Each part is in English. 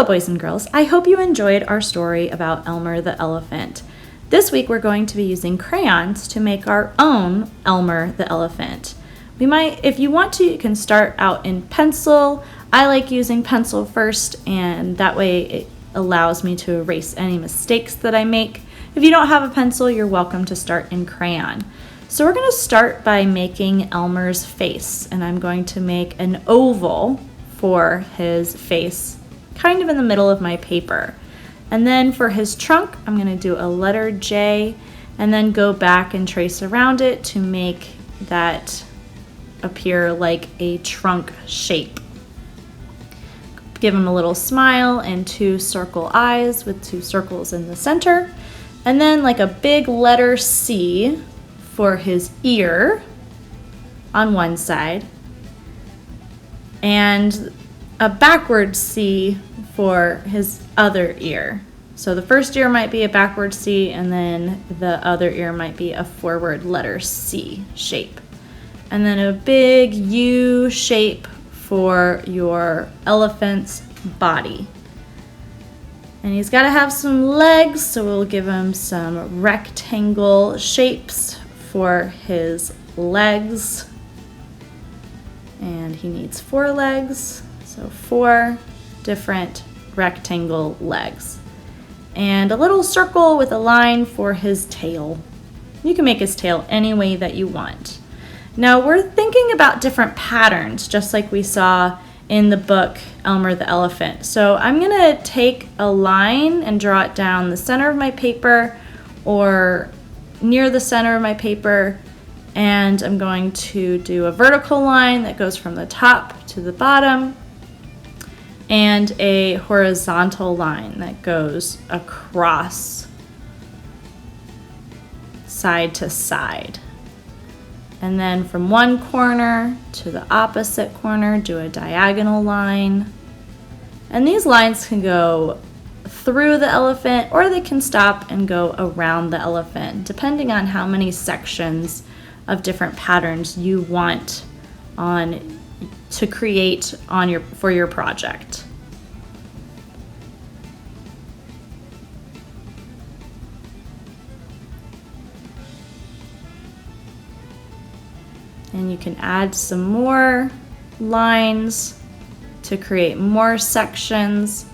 Hello, boys and girls. I hope you enjoyed our story about Elmer the elephant. This week we're going to be using crayons to make our own Elmer the elephant. If you want to, you can start out in pencil. I like using pencil first, and that way it allows me to erase any mistakes that I make. If you don't have a pencil, you're welcome to start in crayon. So we're going to start by making Elmer's face, and I'm going to make an oval for his face, kind of in the middle of my paper. And then for his trunk, I'm going to do a letter J and then go back and trace around it to make that appear like a trunk shape. Give him a little smile and 2 circle eyes with 2 circles in the center. And then like a big letter C for his ear on one side. And a backward C for his other ear. So the first ear might be a backward C, and then the other ear might be a forward letter C shape. And then a big U shape for your elephant's body. And he's got to have some legs, so we'll give him some rectangle shapes for his legs. And he needs 4 legs. So 4 different rectangle legs. And a little circle with a line for his tail. You can make his tail any way that you want. Now we're thinking about different patterns, just like we saw in the book Elmer the Elephant. So I'm going to take a line and draw it down the center of my paper or near the center of my paper. And I'm going to do a vertical line that goes from the top to the bottom, and a horizontal line that goes across side to side. And then from one corner to the opposite corner, do a diagonal line. And these lines can go through the elephant, or they can stop and go around the elephant, depending on how many sections of different patterns you want to create for your project. And you can add some more lines to create more sections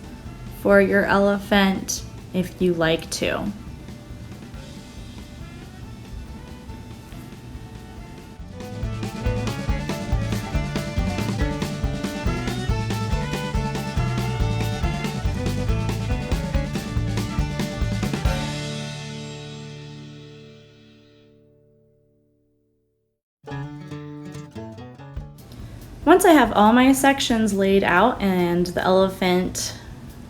for your elephant if you like to. Once I have all my sections laid out and the elephant,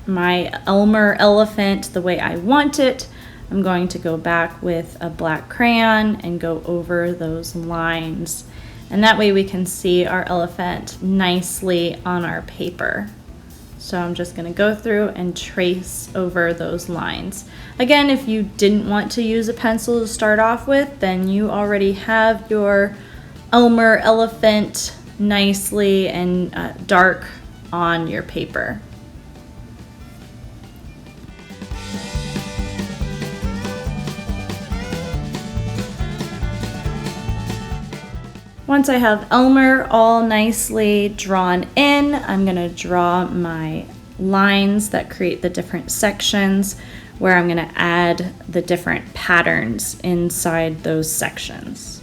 my Elmer elephant, the way I want it, I'm going to go back with a black crayon and go over those lines. And that way we can see our elephant nicely on our paper. So I'm just going to go through and trace over those lines. Again, if you didn't want to use a pencil to start off with, then you already have your Elmer elephant nicely and dark on your paper. Once I have Elmer all nicely drawn in, I'm going to draw my lines that create the different sections where I'm going to add the different patterns inside those sections.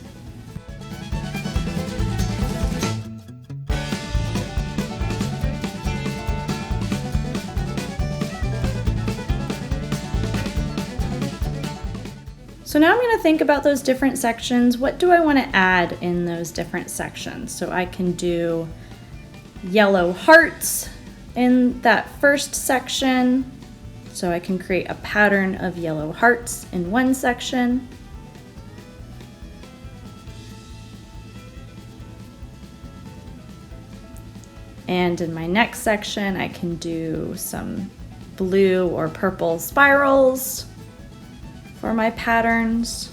So now I'm going to think about those different sections. What do I want to add in those different sections? So I can do yellow hearts in that first section. So I can create a pattern of yellow hearts in one section. And in my next section, I can do some blue or purple spirals for my patterns.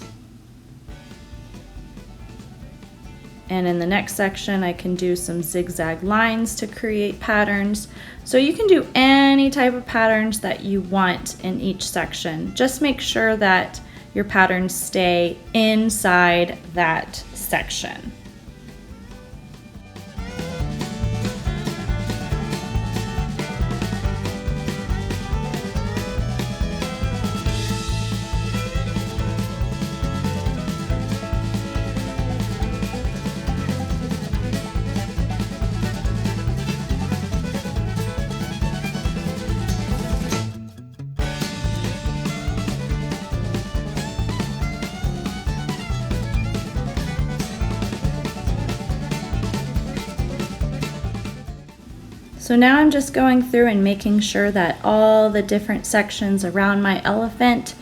And in the next section, I can do some zigzag lines to create patterns. So you can do any type of patterns that you want in each section. Just make sure that your patterns stay inside that section. So now I'm just going through and making sure that all the different sections around my elephant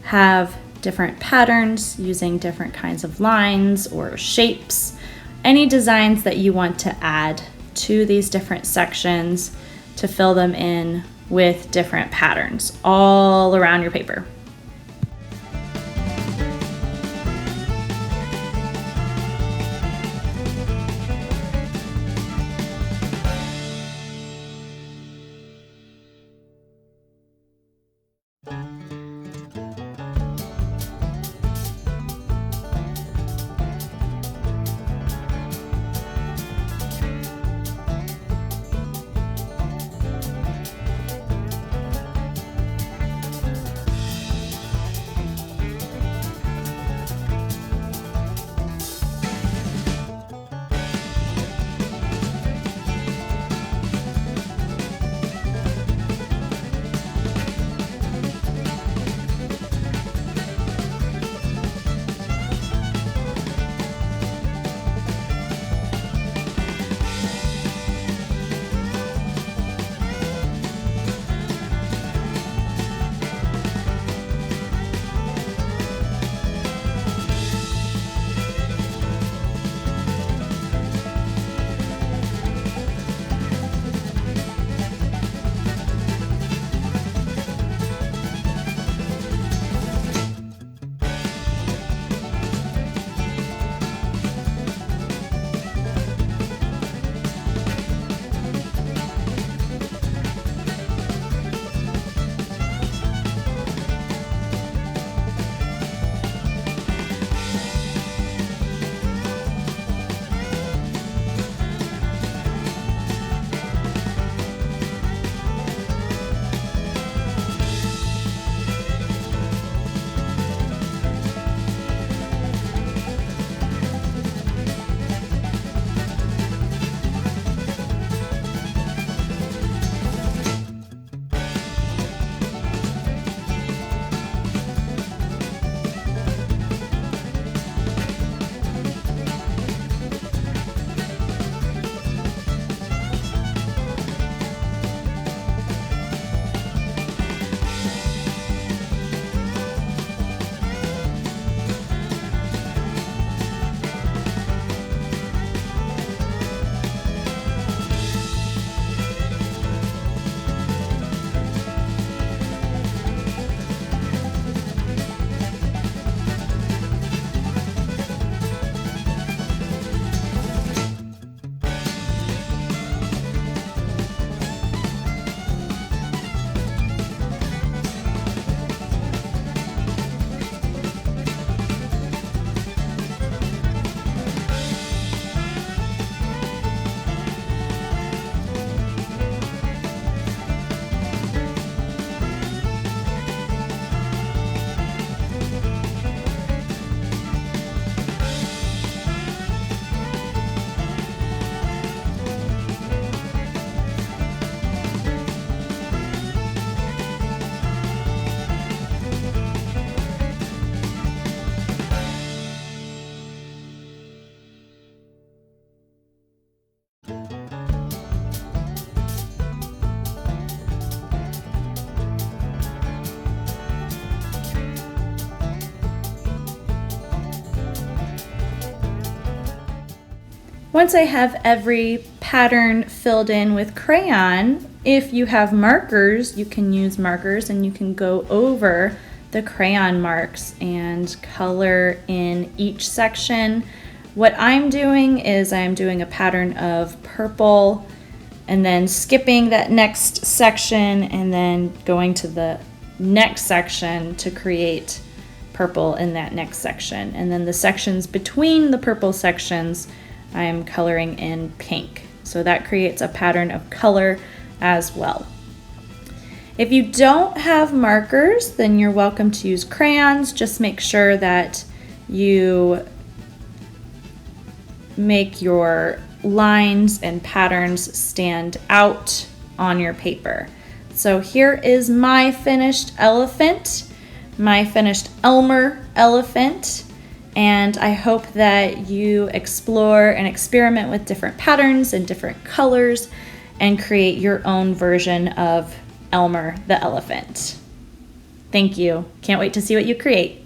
have different patterns using different kinds of lines or shapes, any designs that you want to add to these different sections to fill them in with different patterns all around your paper. Once I have every pattern filled in with crayon, if you have markers, you can use markers and you can go over the crayon marks and color in each section What I'm doing is I'm doing a pattern of purple and then skipping that next section and then going to the next section to create purple in that next section. And then the sections between the purple sections, I'm coloring in pink. So that creates a pattern of color as well. If you don't have markers, then you're welcome to use crayons. Just make sure that you make your lines and patterns stand out on your paper. So here is my finished elephant, my finished Elmer elephant, and I hope that you explore and experiment with different patterns and different colors and create your own version of Elmer the elephant. Thank you. Can't wait to see what you create.